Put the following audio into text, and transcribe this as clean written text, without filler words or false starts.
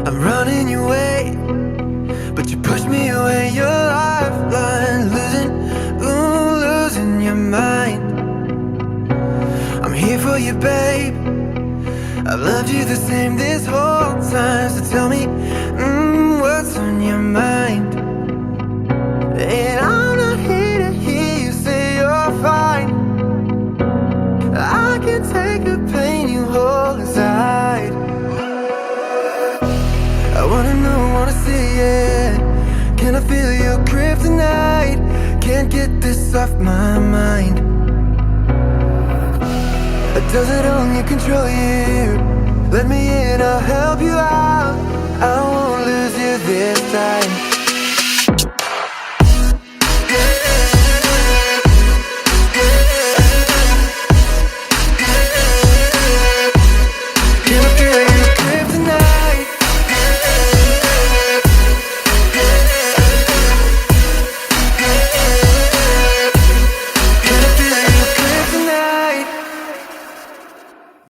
I'm running your way, but you push me away. Your lifeline, losing your mind. I'm here for you, babe. I've loved you the same this whole time. So tell me, what's on your mind? And I'm not here to hear you say you're fine. I can take the pain you hold inside. I wanna know, wanna see it. Can I feel your grip tonight? Can't get this off my mind. Does it only control you? Let me in, I'll help you out.